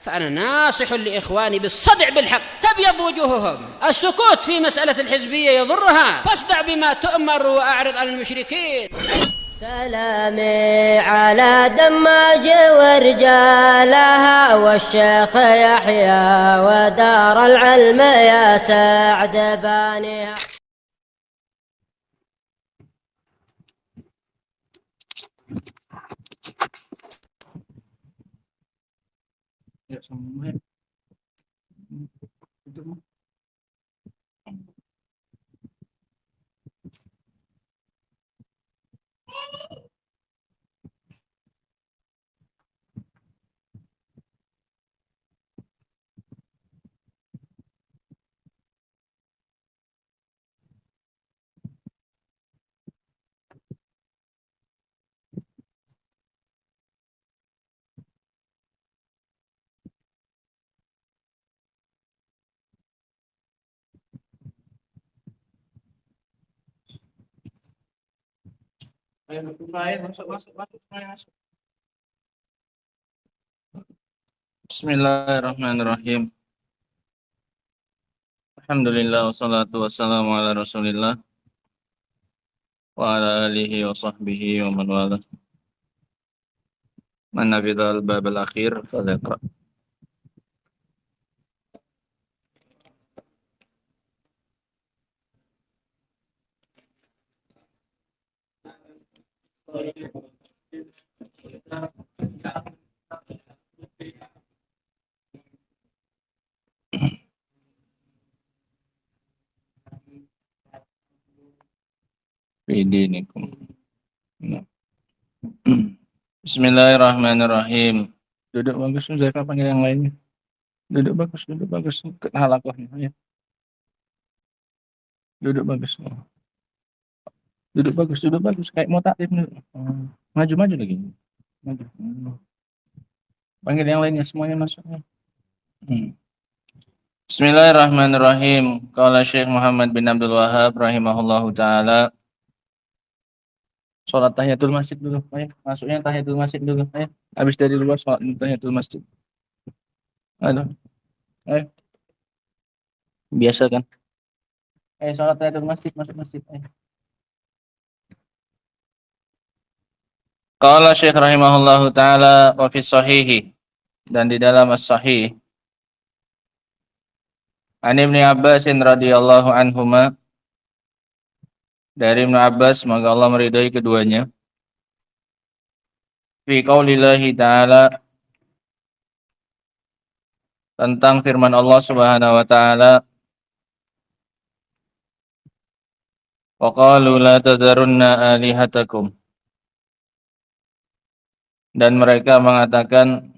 فأنا ناصح لإخواني بالصدع بالحق، تبيض وجوههم. السكوت في مسألة الحزبية يضرها، فاصدع بما تؤمر وأعرض عن المشركين. سلامي على دماج ورجالها والشيخ يحيى ودار العلم يا سعد بانيها. Bismillahirrahmanirrahim. Alhamdulillah wassalatu wassalamu ala Rasulillah wa ala alihi wa sahbihi wa man wala. Man nabidhal babal akhir falyaqra. Bidinikum. Bismillahirrahmanirrahim. Duduk bagus, Zaifah panggil yang lainnya. Duduk bagus, ke halakohnya. Ya. Duduk bagus. Duduk bagus. Kayak mau taklim. Maju lagi. Maju. Panggil yang lainnya, semuanya masuk. Bismillahirrahmanirrahim. Qala Syekh Muhammad bin Abdul Wahhab rahimahullahu ta'ala. Sholat tahiyatul masjid dulu. Ayo, masuknya tahiyatul masjid dulu. Ayo, habis dari luar sholat tahiyatul masjid. Ayo. Biasa kan? Ayo, sholat tahiyatul masjid, masuk masjid. Ayo. Qala Syekh rahimahullahu ta'ala wa fi sahihi. Dan di dalam as-sahih. An Ibnu Abbas radhiyallahu anhuma. Dari Ibnu Abbas, semoga Allah meridai keduanya. Fi qaulillahi ta'ala, tentang firman Allah Subhanahu wa ta'ala, wa qalu la tadharunna alihatakum. Dan mereka mengatakan,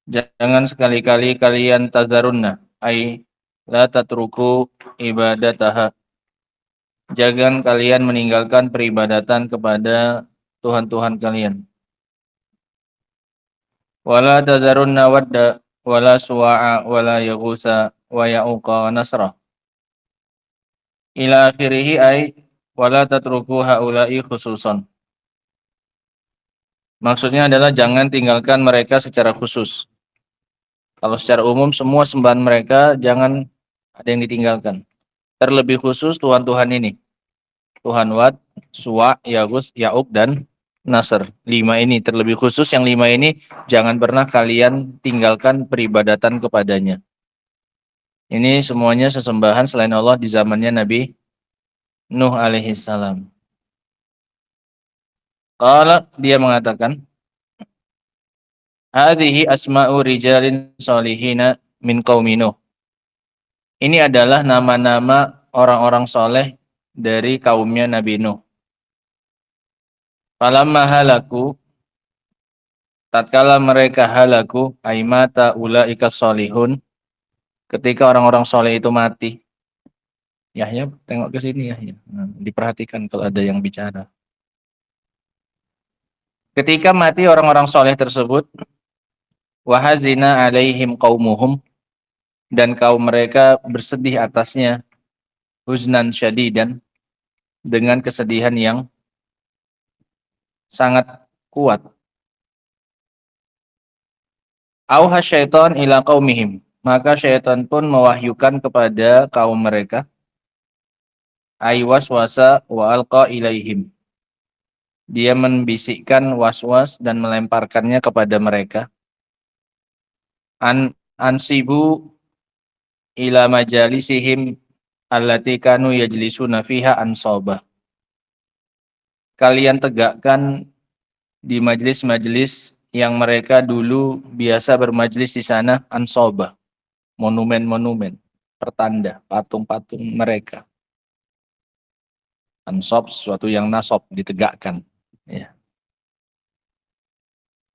jangan sekali-kali kalian tazarunna, ai la tatruku ibadataha. Jangan kalian meninggalkan peribadatan kepada Tuhan-Tuhan kalian. Wala tazarunna wadda, wala suwa'a, wala yaghusa, wa ya'uqa wa nasra. Ila akhirihi ay, wala tatruku haula'i khususan. Maksudnya adalah jangan tinggalkan mereka secara khusus. Kalau secara umum semua sembahan mereka jangan ada yang ditinggalkan. Terlebih khusus Tuhan-Tuhan ini. Tuhan Wad, Suwa, Yagus, Ya'uq, dan Nasr. 5 ini terlebih khusus, yang 5 ini jangan pernah kalian tinggalkan peribadatan kepadanya. Ini semuanya sesembahan selain Allah di zamannya Nabi Nuh alaihi salam. Qala, dia mengatakan, hadhihi asma'u rijalin salihina min qaumi Nuh. Ini adalah nama-nama orang-orang soleh dari kaumnya Nabi Nuh. Falamma halaku, tatkala mereka halaku, aimata ulaika solihun, ketika orang-orang soleh itu mati. Yahya, tengok ke sini Yahya. Diperhatikan kalau ada yang bicara. Ketika mati orang-orang soleh tersebut, wahazina alaihim qaumuhum, dan kaum mereka bersedih atasnya, huznan syadidan, dengan kesedihan yang sangat kuat. Auha syaitan ila qaumihim. Maka syaitan pun mewahyukan kepada kaum mereka. Ay waswasa wa alqa ilaihim. Dia membisikkan waswas dan melemparkannya kepada mereka. Ansibu ila majalisihim allati kanu yajlisuna fiha ansabah. Kalian tegakkan di majelis-majelis yang mereka dulu biasa bermajelis di sana ansabah. Monumen-monumen, pertanda, patung-patung mereka. Ansab sesuatu yang nasab, ditegakkan. Ya.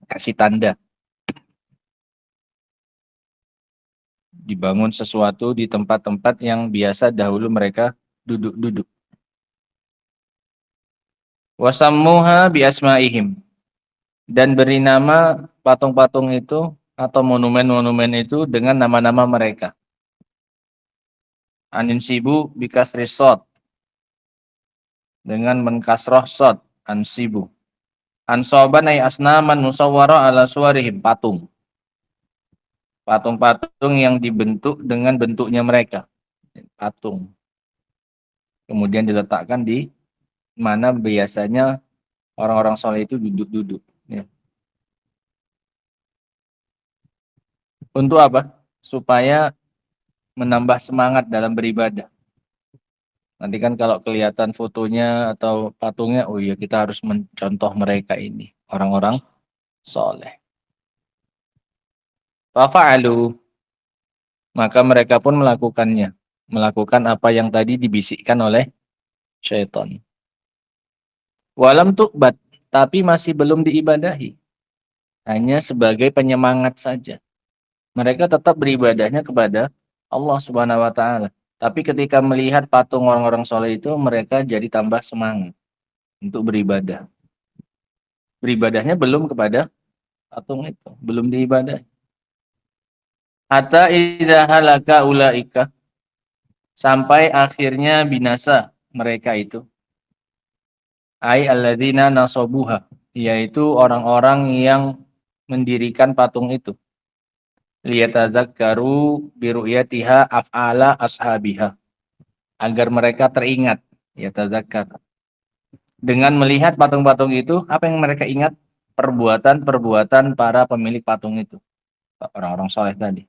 Kasih tanda. Dibangun sesuatu di tempat-tempat yang biasa dahulu mereka duduk-duduk. Wasammuha bi asma'ihim. Dan beri nama patung-patung itu atau monumen-monumen itu dengan nama-nama mereka. Aninsibu bi kasri shad. Dengan menkasroh shad, ansibu. Ansaban ay asnaman musawwara ala suwarihim, patung. Patung-patung yang dibentuk dengan bentuknya mereka. Patung. Kemudian diletakkan di mana biasanya orang-orang soleh itu duduk-duduk. Ya. Untuk apa? Supaya menambah semangat dalam beribadah. Nanti kan kalau kelihatan fotonya atau patungnya, oh iya kita harus mencontoh mereka ini. Orang-orang soleh. Fafa'alu. Maka mereka pun melakukannya. Melakukan apa yang tadi dibisikkan oleh syaitan. Walam tuqbat. Tapi masih belum diibadahi. Hanya sebagai penyemangat saja. Mereka tetap beribadahnya kepada Allah Subhanahu wa Ta'ala. Tapi ketika melihat patung orang-orang soleh itu, mereka jadi tambah semangat untuk beribadah. Beribadahnya belum kepada patung itu, belum diibadah. Hatta idza halaka ulaika, sampai akhirnya binasa mereka itu. Ai alladzina nasabuha, yaitu orang-orang yang mendirikan patung itu. Liyatazakkaru biru'yatiha af'ala ashabiha, agar mereka teringat, yatazakkar, dengan melihat patung-patung itu. Apa yang mereka ingat? Perbuatan-perbuatan para pemilik patung itu, orang-orang soleh tadi.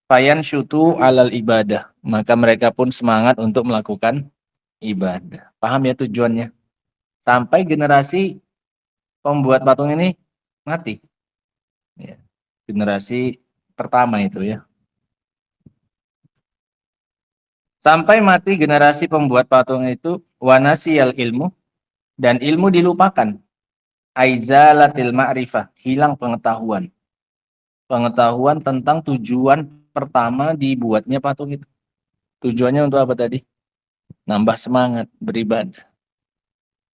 Fayan syutu alal ibadah, maka mereka pun semangat untuk melakukan ibadah. Paham ya tujuannya? Sampai generasi pembuat patung ini mati. Ya. Generasi pertama itu ya. Sampai mati generasi pembuat patung itu, wanasiyal ilmu, dan ilmu dilupakan. Aizalatil ma'rifah, hilang pengetahuan. Pengetahuan tentang tujuan pertama dibuatnya patung itu. Tujuannya untuk apa tadi? Nambah semangat beribadah.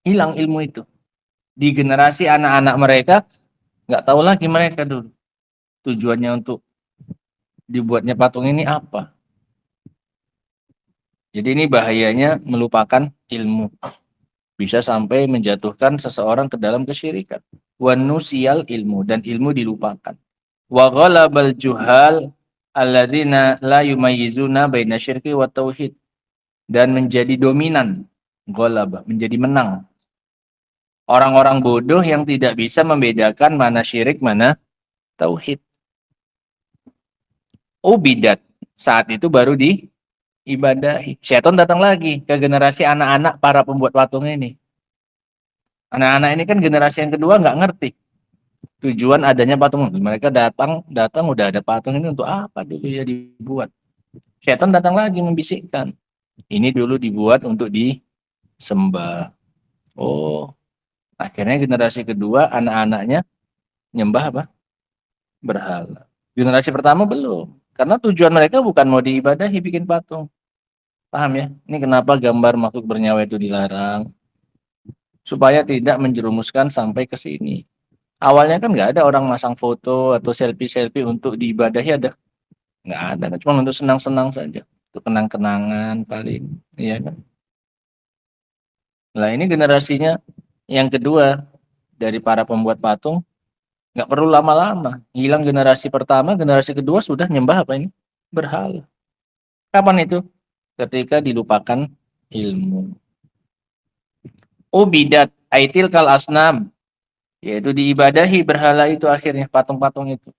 Hilang ilmu itu. Di generasi anak-anak mereka, nggak tahu lagi mereka dulu. Tujuannya untuk dibuatnya patung ini apa? Jadi ini bahayanya melupakan ilmu. Bisa sampai menjatuhkan seseorang ke dalam kesyirikan. Wa nusiyal ilmu, dan ilmu dilupakan. Wa ghalabal juhal alladzina la yumayyizuna baina syirki wa tauhid, dan menjadi dominan, ghalaba, menjadi menang. Orang-orang bodoh yang tidak bisa membedakan mana syirik, mana tauhid. Ubidat, saat itu baru diibadahi. Syaitan datang lagi ke generasi anak-anak para pembuat patung ini. Anak-anak ini kan generasi yang kedua nggak ngerti tujuan adanya patung. Mereka datang udah ada patung ini untuk apa dulu ya dibuat. Syaitan datang lagi membisikkan. Ini dulu dibuat untuk disembah. Oh, akhirnya generasi kedua anak-anaknya nyembah apa? Berhala. Generasi pertama belum. Karena tujuan mereka bukan mau diibadahi bikin patung. Paham ya? Ini kenapa gambar makhluk bernyawa itu dilarang. Supaya tidak menjerumuskan sampai ke sini. Awalnya kan nggak ada orang masang foto atau selfie-selfie untuk diibadahi, ada? Nggak ada. Cuma untuk senang-senang saja. Untuk kenang-kenangan paling. Iya kan? Nah ini generasinya yang kedua dari para pembuat patung. Nggak perlu lama-lama. Hilang generasi pertama, generasi kedua sudah nyembah apa ini? Berhala. Kapan itu? Ketika dilupakan ilmu. Ubidat aitil kal asnam, yaitu diibadahi berhala itu akhirnya patung-patung itu.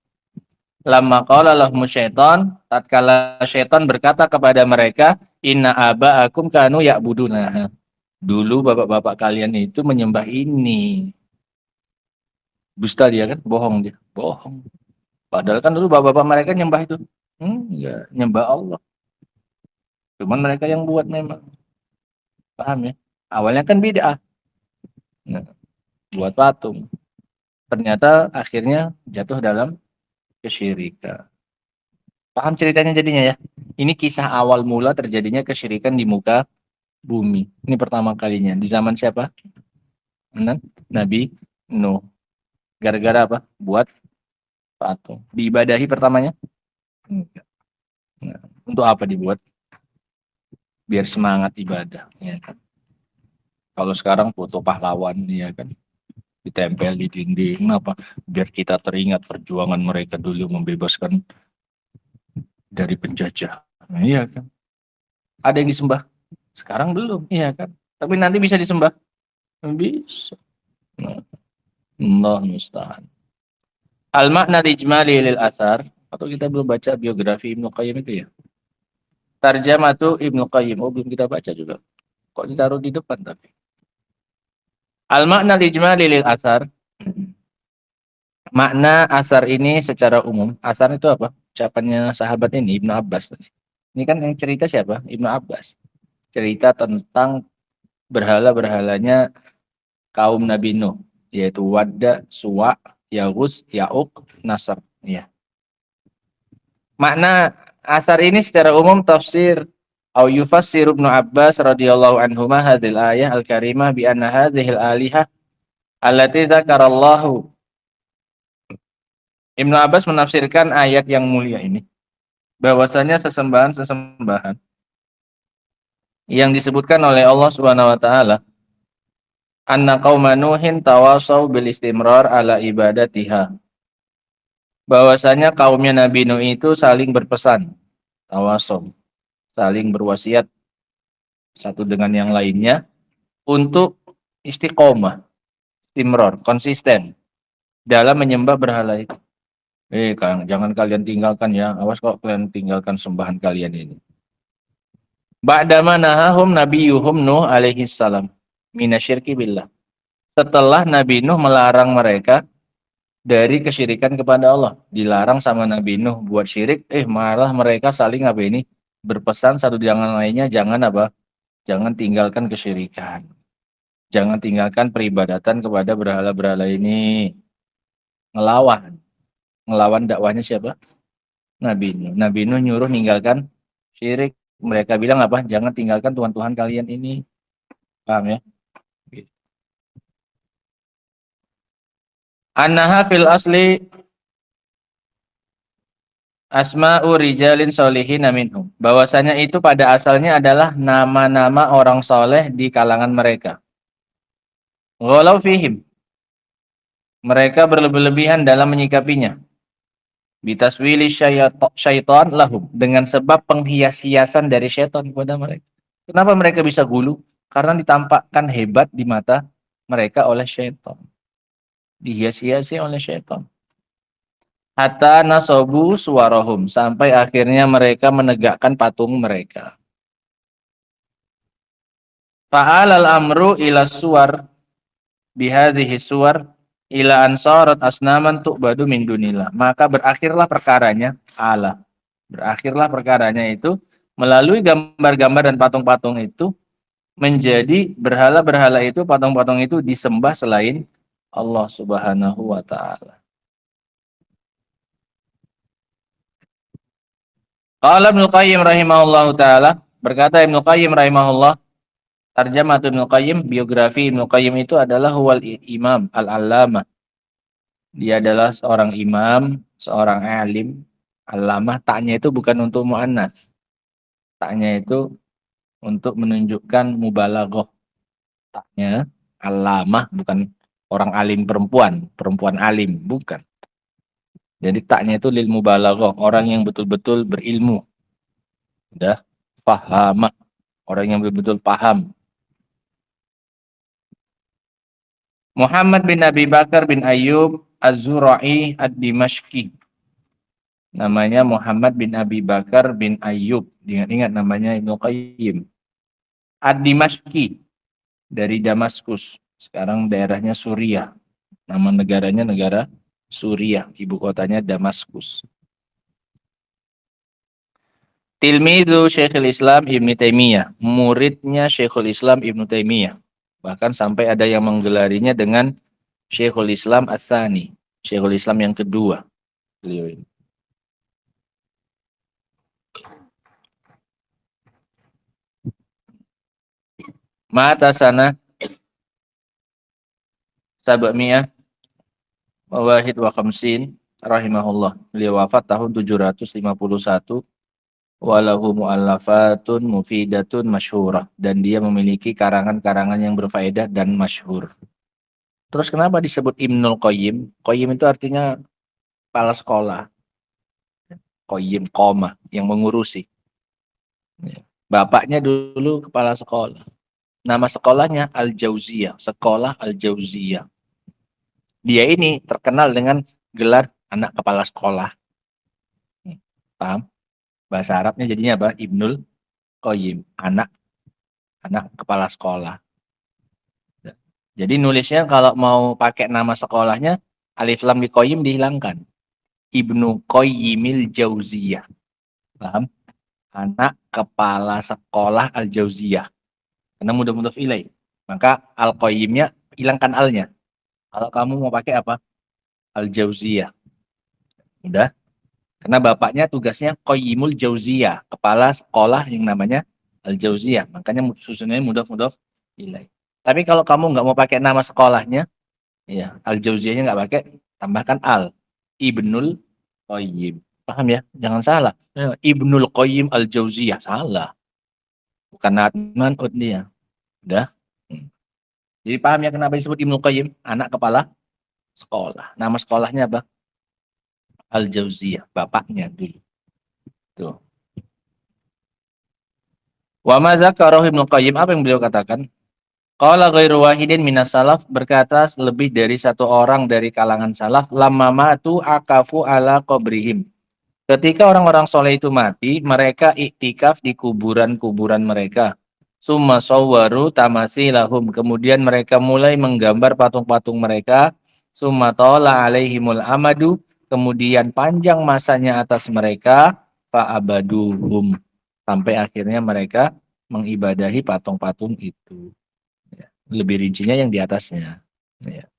Lamma qala lahum syaitan, tatkala syaitan berkata kepada mereka, inna aba'akum kanu ya'buduna. Dulu bapak-bapak kalian itu menyembah ini. Dusta dia kan, bohong dia, bohong. Padahal kan dulu bapak-bapak mereka nyembah itu. Ya, nyembah Allah. Cuman mereka yang buat memang. Paham ya? Awalnya kan bid'ah. Nah, buat patung. Ternyata akhirnya jatuh dalam kesyirikan. Paham ceritanya jadinya ya? Ini kisah awal mula terjadinya kesyirikan di muka bumi. Ini pertama kalinya. Di zaman siapa? Nabi Nuh. Gara-gara apa? Buat patung. Diibadahi pertamanya? Enggak. Nah, untuk apa dibuat? Biar semangat ibadah. Ya kan? Kalau sekarang foto pahlawan, ya kan? Ditempel di dinding, apa? Biar kita teringat perjuangan mereka dulu membebaskan dari penjajah. Nah, iya kan? Ada yang disembah? Sekarang belum, iya kan? Tapi nanti bisa disembah? Bisa. Nah, Allah musta'an. Al-makna ijmali lil asar, atau kita belum baca biografi Ibnu Qayyim itu ya? Tarjamatu Ibnu Qayyim, oh belum kita baca juga. Kok ditaruh di depan tapi? Al-makna ijmali lil asar, makna asar ini secara umum. Asar itu apa? Ucapannya sahabat ini, Ibnu Abbas. Ini kan yang cerita siapa? Ibnu Abbas. Cerita tentang berhala-berhalanya kaum Nabi Nuh, yaitu Wadda, Suwa, Yaghus, Ya'uq, Nasr. Ya. Makna asar ini secara umum tafsir au yufassir Ibnu Abbas radhiyallahu anhuma hadhil ayah al-karimah bi anna hadhil alihah allati dzakarallahu. Ibnu Abbas menafsirkan ayat yang mulia ini bahwasanya sesembahan-sesembahan yang disebutkan oleh Allah Subhanahu wa taala, anna qauma Nuhin tawasau bil istimrar ala ibadatiha. Bahwasanya kaumnya Nabi Nuh itu saling berpesan, tawasau, saling berwasiat satu dengan yang lainnya untuk istiqomah, istimrar, konsisten dalam menyembah berhala itu. Kang, jangan kalian tinggalkan ya. Awas kalau kalian tinggalkan sembahan kalian ini. Ba'dama nahahum nabiyuhum Nuh alaihi salam minasyirki billah. Setelah Nabi Nuh melarang mereka dari kesyirikan kepada Allah. Dilarang sama Nabi Nuh buat syirik, malah mereka saling apa ini? Berpesan satu dengan lainnya, jangan apa? Jangan tinggalkan kesyirikan. Jangan tinggalkan peribadatan kepada berhala-berhala ini. Ngelawan dakwahnya siapa? Nabi Nuh. Nabi Nuh nyuruh ninggalkan syirik. Mereka bilang apa? Jangan tinggalkan Tuhan-Tuhan kalian ini. Paham ya? Annaha fil asli asma'u rijalin solihin minhum. Bahwasanya itu pada asalnya adalah nama-nama orang soleh di kalangan mereka. Ghalau fihim. Mereka berlebihan dalam menyikapinya. Bitaswili syaitan lahum. Dengan sebab penghias-hiasan dari syaitan kepada mereka. Kenapa mereka bisa gulu? Karena ditampakkan hebat di mata mereka oleh syaitan. Dihias-hiasi oleh syaitan. Hatta nasobu suwarahum. Sampai akhirnya mereka menegakkan patung mereka. Fa'alal amru ila suwar. Bihadhihi suwar. Ila ansarat asnaman tu'badu min dunillah. Maka berakhirlah perkaranya. Berakhirlah perkaranya itu. Melalui gambar-gambar dan patung-patung itu. Menjadi berhala-berhala itu. Patung-patung itu disembah selain Allah subhanahu wa ta'ala. Qala Ibnu Qayyim rahimahullahu ta'ala. Berkata Ibnu Qayyim rahimahullah. Tarjamah Ibnu Qayyim, biografi Ibnu Qayyim itu adalah huwal imam al-allamah. Dia adalah seorang imam, seorang alim, allamah. Taknya itu bukan untuk mu'annas. Taknya itu untuk menunjukkan mubalaghah. Taknya allamah bukan orang alim perempuan, perempuan alim, bukan. Jadi taknya itu lil mubalaghah, orang yang betul-betul berilmu. Udah, fahamah, orang yang betul-betul paham. Muhammad bin Abi Bakar bin Ayyub Az-Zura'i Ad-Dimashqi. Namanya Muhammad bin Abi Bakar bin Ayyub. Ingat-ingat namanya Ibnu Qayyim. Ad-Dimashqi, dari Damaskus. Sekarang daerahnya Suriah. Nama negaranya negara Suriah. Ibu kotanya Damaskus. Tilmizu Syekhul Islam Ibnu Taimiyah. Muridnya Syekhul Islam Ibnu Taimiyah. Bahkan sampai ada yang menggelarinya dengan Syekhul Islam Ats-Tsani. Syekhul Islam yang kedua. Beliau ini. Mata sana Sab'miyah Wahid wa khamsin rahimahullah. Beliau wafat tahun 751. Walahu mu'allafatun mufidatun masyhurah. Dan dia memiliki karangan-karangan yang berfaedah dan masyhur. Terus kenapa disebut Ibnul Qayyim? Qayyim itu artinya kepala sekolah. Qayyim, koma, yang mengurusi. Bapaknya dulu kepala sekolah. Nama sekolahnya Al-Jauziyah. Sekolah Al-Jauziyah. Dia ini terkenal dengan gelar anak kepala sekolah. Paham? Bahasa Arabnya jadinya apa? Ibnul Qayyim. Anak kepala sekolah. Jadi nulisnya kalau mau pakai nama sekolahnya, alif lam di Qayyim dihilangkan. Ibnu Qayyimil Jauziyah. Paham? Anak kepala sekolah Al-Jauziyah. Karena mudhaf ilaih. Maka Al-Qayyimnya hilangkan alnya. Kalau kamu mau pakai apa? Al-Jauziyah. Udah? Karena bapaknya tugasnya Qayyimul Jauziyah. Kepala sekolah yang namanya Al-Jauziyah. Makanya susunannya mudhaf ilaih. Tapi kalau kamu nggak mau pakai nama sekolahnya, ya Al-Jauziyahnya nggak pakai, tambahkan al. Ibnul Qayyim. Paham ya? Jangan salah. Ibnul Qayyim Al-Jauziyah. Salah. Bukan Adnan dia. Udah. Jadi paham ya kenapa disebut Ibnul Qayyim? Anak kepala sekolah. Nama sekolahnya apa? Al-Jauziyah. Bapaknya dulu. Tuh. Wa ma dzakarahu Ibnul Qayyim. Apa yang beliau katakan? Qala ghairu wahidin minas salaf, berkata lebih dari satu orang dari kalangan salaf, lamma matu akafu ala qabrihim. Ketika orang-orang soleh itu mati, mereka iktikaf di kuburan-kuburan mereka. Summa sawwaru tamasilahum, kemudian mereka mulai menggambar patung-patung mereka. Summa tala alaihimul amadu, kemudian panjang masanya atas mereka, fa'abaduhum, sampai akhirnya mereka mengibadahi patung-patung itu. Lebih rincinya yang di atasnya. Ya.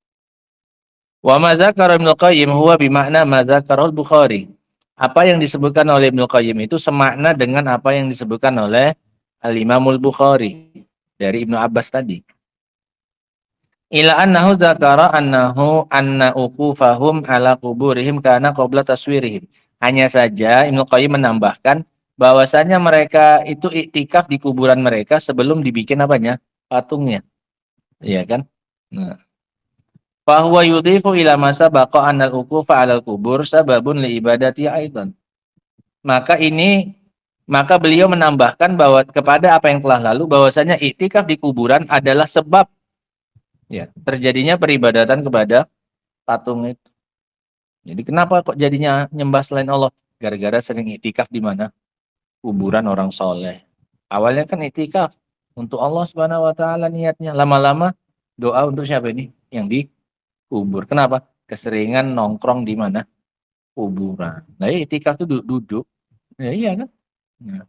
Wa ma dzakara Ibnu Qayyim huwa bimakna ma dzakara Al-Bukhari. Apa yang disebutkan oleh Ibnu Qayyim itu semakna dengan apa yang disebutkan oleh Al-Imam Al-Bukhari dari Ibnu Abbas tadi. Ila annahu dzakara anna uqufahum ala quburihim kana qabla taswirihim. Hanya saja Ibnu Qayyim menambahkan bahwasanya mereka itu iktikaf di kuburan mereka sebelum dibikin apanya? Patungnya. Iya kan? Nah. Bahwa yudhifu ila masa baqa anal uqufa 'alal kubur sababun li ibadati aidan. Maka beliau menambahkan bahwa kepada apa yang telah lalu bahwasanya iktikaf di kuburan adalah sebab ya terjadinya peribadatan kepada patung itu. Jadi kenapa kok jadinya nyembah selain Allah? Gara-gara sering iktikaf di mana? Kuburan orang soleh. Awalnya kan iktikaf untuk Allah Subhanahu wa taala niatnya. Lama-lama doa untuk siapa ini? Yang di kubur. Kenapa? Keseringan nongkrong di mana? Kuburan. Nah, iktikaf itu duduk. Ya iya kan? Ya.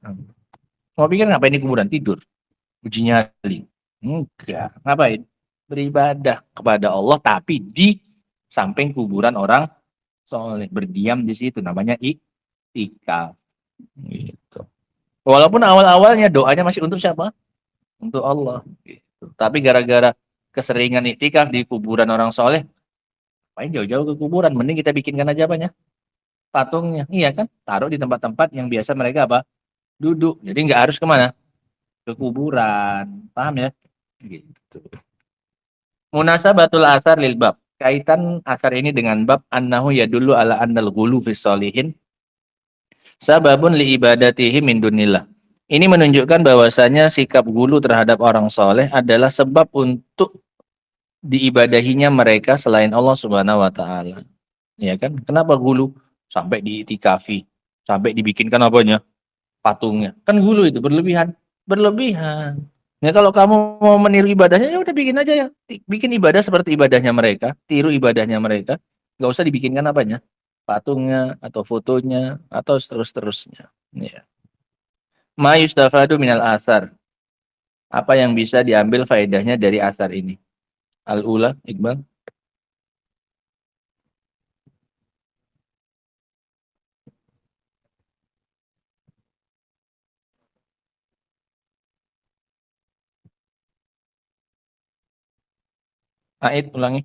Mau pikir ngapain di kuburan? Tidur. Uji nyali. Enggak. Ngapain? Beribadah kepada Allah tapi di samping kuburan orang soleh. Berdiam di situ. Namanya iktikaf. Gitu. Walaupun awal-awalnya doanya masih untuk siapa? Untuk Allah. Gitu. Tapi gara-gara keseringan iktikaf di kuburan orang soleh, ngapain jauh-jauh ke kuburan? Mending kita bikinkan aja apanya? Patungnya. Iya kan? Taruh di tempat-tempat yang biasa mereka apa? Duduk. Jadi nggak harus kemana? Ke kuburan. Paham ya? Gitu. Munasabatul asar lil bab. Kaitan asar ini dengan bab annahu yadullu ala annal ghulu fi sholihin sababun li ibadatihi min dunillah. Ini menunjukkan bahwasanya sikap gulu terhadap orang soleh adalah sebab untuk diibadahinya mereka selain Allah Subhanahu wa taala. Ya kan? Kenapa gulu? Sampai diitikafi, sampai dibikinkan apanya? Patungnya. Kan gulu itu berlebihan. Berlebihan. Ya kalau kamu mau meniru ibadahnya ya udah bikin aja ya. Bikin ibadah seperti ibadahnya mereka, tiru ibadahnya mereka. Nggak usah dibikinkan apanya? Patungnya atau fotonya atau terus-terusnya. Ya. Ma yustafadu minal asar. Apa yang bisa diambil faedahnya dari asar ini? Al-ula, Iqbal. Aid, ulangi.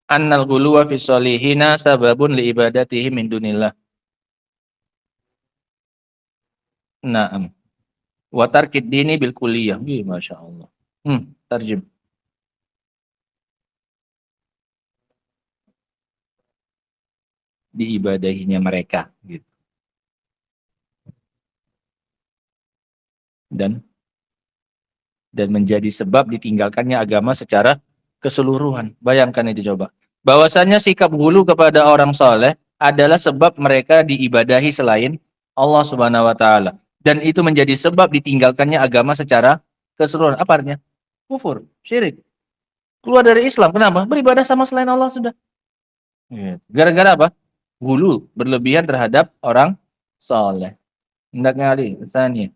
Annal ghuluwa fi sholihina sababun li ibadatihi min dunillah. Naam. Wa tarkid dini bil kulliyah. Wih, Masya Allah. Tarjim. Diibadahinya mereka. Gitu. Dan menjadi sebab ditinggalkannya agama secara keseluruhan. Bayangkan itu coba. Bahwasanya sikap hulu kepada orang soleh adalah sebab mereka diibadahi selain Allah Subhanahu wa taala. Dan itu menjadi sebab ditinggalkannya agama secara keseluruhan. Apa artinya? Kufur, syirik. Keluar dari Islam. Kenapa? Beribadah sama selain Allah sudah. Gitu. Gara-gara apa? Hulu, berlebihan terhadap orang soleh. Hendak ngali, Sani.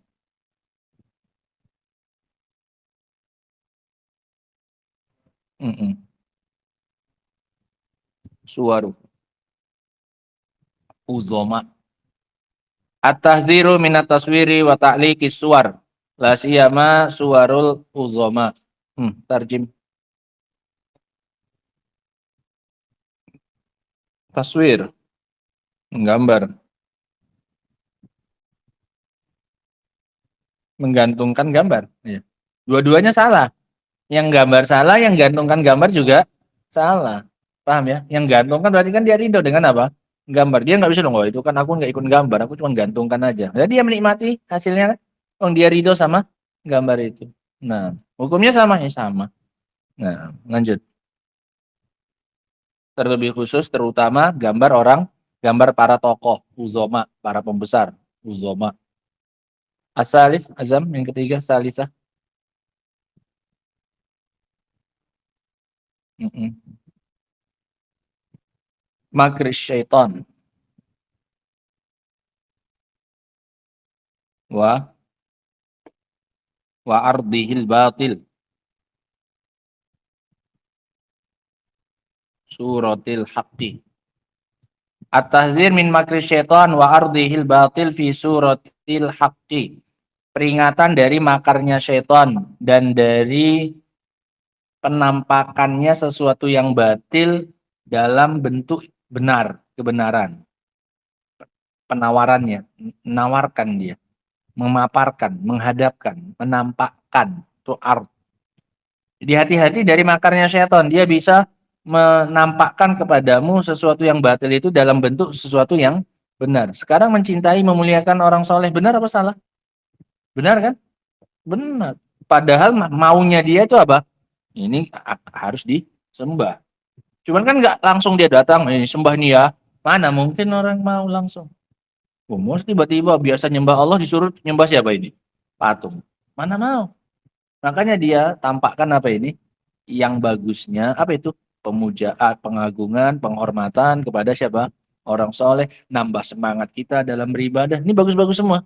Suwaru, uzoma. At-tahziru minat taswiri wa ta'liqis suwar. La siyama suwarul uzoma. Tarjim. Taswir, menggambar, menggantungkan gambar. Ya. Dua-duanya salah. Yang gambar salah, yang gantungkan gambar juga salah. Paham ya? Yang gantungkan berarti kan dia ridho dengan apa? Gambar. Dia nggak bisa dong, oh itu kan aku nggak ikut gambar, aku cuma gantungkan aja. Jadi dia menikmati hasilnya kan? Oh, dia ridho sama gambar itu. Nah, hukumnya sama ya sama. Nah, lanjut. Terlebih khusus terutama gambar orang, gambar para tokoh, uzoma, para pembesar, uzoma. Asalis, azam, yang ketiga, salisah. Makris syaitan. Wa ardihil batil. Suratil haqqi. At-tahzir min makris syaitan wa ardihil batil fi suratil haqqi. Peringatan dari makarnya syaitan dan dari penampakannya sesuatu yang batil dalam bentuk benar, kebenaran. Penawarannya, menawarkan dia, memaparkan, menghadapkan, menampakkan, itu art. Jadi hati-hati dari makarnya syaitan, dia bisa menampakkan kepadamu sesuatu yang batil itu dalam bentuk sesuatu yang benar. Sekarang mencintai, memuliakan orang soleh, benar apa salah? Benar kan? Benar. Padahal maunya dia itu apa? Ini harus disembah. Cuman kan nggak langsung dia datang, ini sembah nih ya. Mana mungkin orang mau langsung. Umur tiba-tiba biasa nyembah Allah disuruh nyembah siapa ini? Patung. Mana mau? Makanya dia tampakkan apa ini? Yang bagusnya, apa itu? Pemujaan, pengagungan, penghormatan kepada siapa? Orang soleh, nambah semangat kita dalam beribadah. Ini bagus-bagus semua.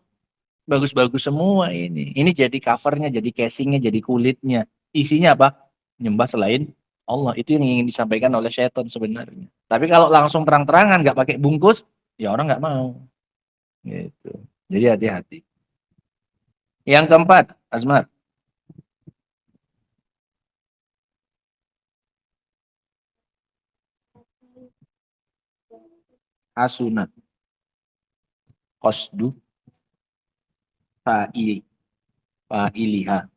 Bagus-bagus semua ini. Ini jadi covernya, jadi casingnya, jadi kulitnya. Isinya apa? Nyembah selain Allah. Itu yang ingin disampaikan oleh syaitan sebenarnya. Tapi kalau langsung terang-terangan, nggak pakai bungkus, ya orang nggak mau. Gitu. Jadi hati-hati. Yang keempat, Azmar. Asuna. Qasdu. fa'ili fa'iliha.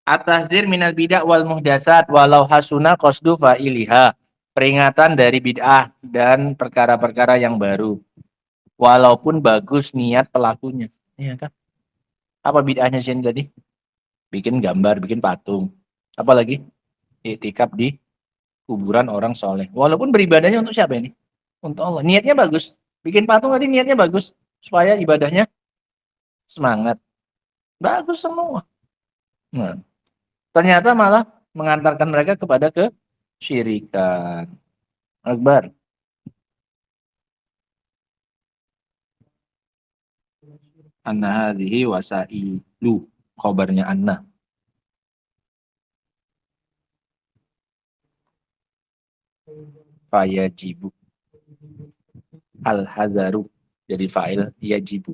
At-tahdzir minal bid'ah wal muhdatsat walau hasuna qasdu fa'iliha. Peringatan dari bid'ah dan perkara-perkara yang baru. Walaupun bagus niat pelakunya. Iya kan? Apa bid'ahnya sih tadi? Bikin gambar, bikin patung. Apalagi? Iktikaf di kuburan orang soleh. Walaupun beribadahnya untuk siapa ini? Untuk Allah. Niatnya bagus. Bikin patung tadi niatnya bagus. Supaya ibadahnya semangat. Bagus semua. Nah, ternyata malah mengantarkan mereka kepada kesyirikan. Akbar. Anna hadhihi wasailu. Khobarnya anna. Fayajibu. Al-hadharu. Jadi fa'il yajibu.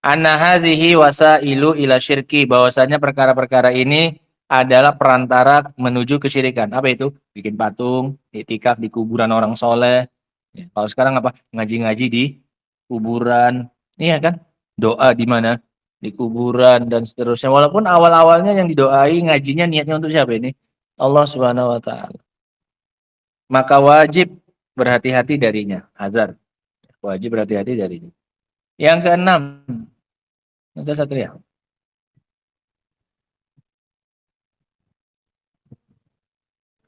Anna hadhihi wasailu ila syirki. Bahwasanya perkara-perkara ini adalah perantara menuju kesyirikan. Apa itu? Bikin patung, iktikaf di kuburan orang soleh. Ya, kalau sekarang apa? Ngaji-ngaji di kuburan. Iya kan? Doa di mana? Di kuburan dan seterusnya. Walaupun awal-awalnya yang didoai ngajinya niatnya untuk siapa ini? Allah Subhanahu wa taala. Maka wajib berhati-hati darinya. Hazar. Wajib berhati-hati darinya. Yang keenam, ada Satria.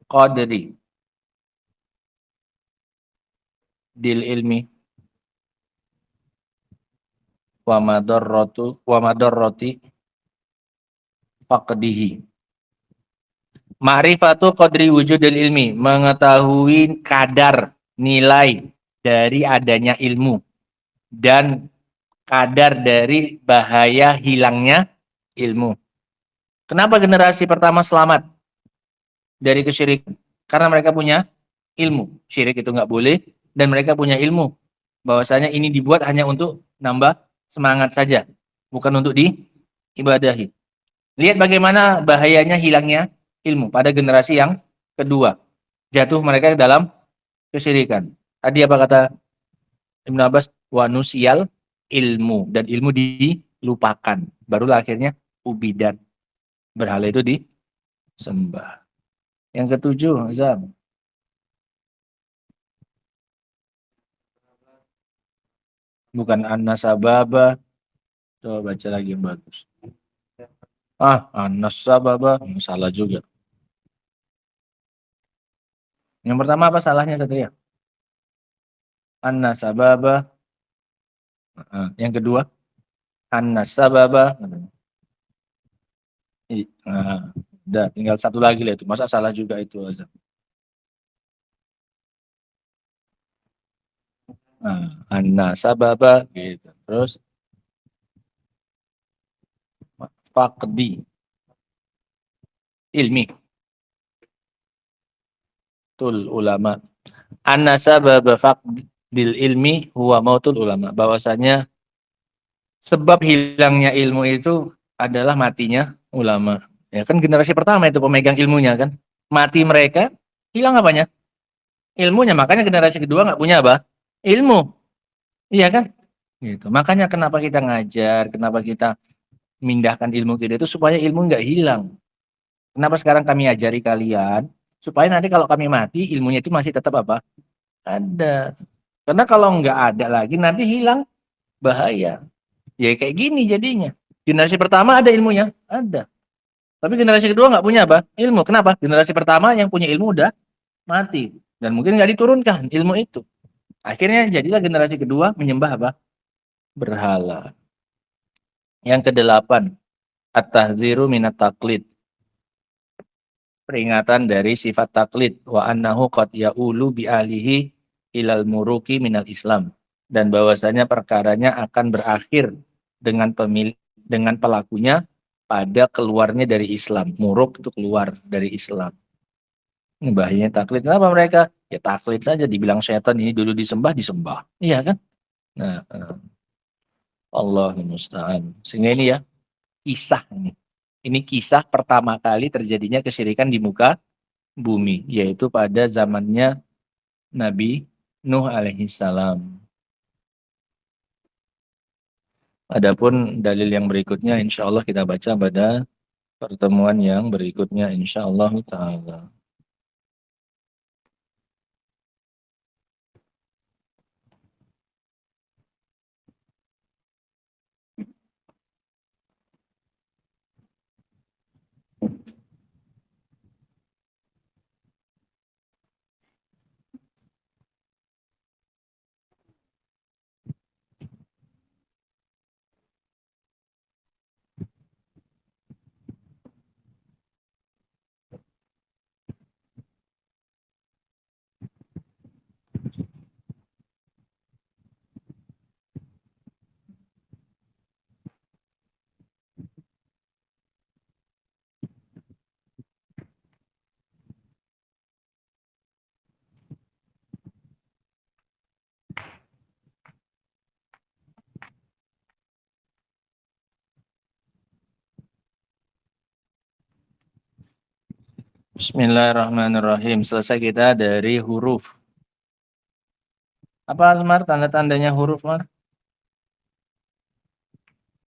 Qadri dil ilmi wa madarrati faqdihi. Ma'rifatu qadri wujudil ilmi, mengetahui kadar nilai dari adanya ilmu dan kadar dari bahaya hilangnya ilmu. Kenapa generasi pertama selamat dari kesyirikan? Karena mereka punya ilmu. Syirik itu nggak boleh dan mereka punya ilmu. Bahwasanya ini dibuat hanya untuk nambah semangat saja, bukan untuk diibadahi. Lihat bagaimana bahayanya hilangnya ilmu pada generasi yang kedua. Jatuh mereka ke dalam kesyirikan. Tadi apa kata Ibnu Abbas? Wanusial ilmu, dan ilmu dilupakan. Barulah akhirnya ubidat, berhala itu disembah. Yang ketujuh, Azam. Bukan an-nasababa. Coba baca lagi yang bagus. An-nasababa. Salah juga. Yang pertama apa salahnya Satria? An-nasababa. Yang kedua, an-nasababa. Udah tinggal satu lagi lah itu. Masa salah juga itu Azam? An-nasababa gitu. Terus faqdi ilmi tul ulama. An-nasababa faqdil ilmi huwa mautul ulama. Bahwasanya sebab hilangnya ilmu itu adalah matinya ulama. Ya kan generasi pertama itu pemegang ilmunya kan. Mati mereka, hilang apanya? Ilmunya. Makanya generasi kedua nggak punya apa? Ilmu. Iya kan? Gitu. Makanya kenapa kita ngajar, kenapa kita mindahkan ilmu kita itu supaya ilmu nggak hilang. Kenapa sekarang kami ajari kalian? Supaya nanti kalau kami mati, ilmunya itu masih tetap apa? Ada. Karena kalau nggak ada lagi, nanti hilang, bahaya. Ya kayak gini jadinya. Generasi pertama ada ilmunya? Ada. Tapi generasi kedua nggak punya apa? Ilmu. Kenapa? Generasi pertama yang punya ilmu udah mati. Dan mungkin nggak diturunkan ilmu itu. Akhirnya jadilah generasi kedua menyembah apa? Berhala. Yang kedelapan, at-tahziru minat taklid. Peringatan dari sifat taklid. Wa annahu qad ya'ulu bi'alihi ilal muruki minal Islam. Dan bahwasanya perkaranya akan berakhir dengan pelakunya pada keluarnya dari Islam. Muruk itu keluar dari Islam. Ini bahayanya taklid. Kenapa mereka? Ya taklid saja, dibilang setan ini dulu disembah. Iya kan? Nah, Allahul musta'an. Sehingga ini ya, kisah ini. Ini kisah pertama kali terjadinya kesyirikan di muka bumi, yaitu pada zamannya Nabi Nuh alaihissalam. Adapun dalil yang berikutnya insya Allah kita baca pada pertemuan yang berikutnya insya Allah ta'ala. Bismillahirrahmanirrahim. Selesai kita dari huruf. Apa Asmar tanda-tandanya huruf, Mar?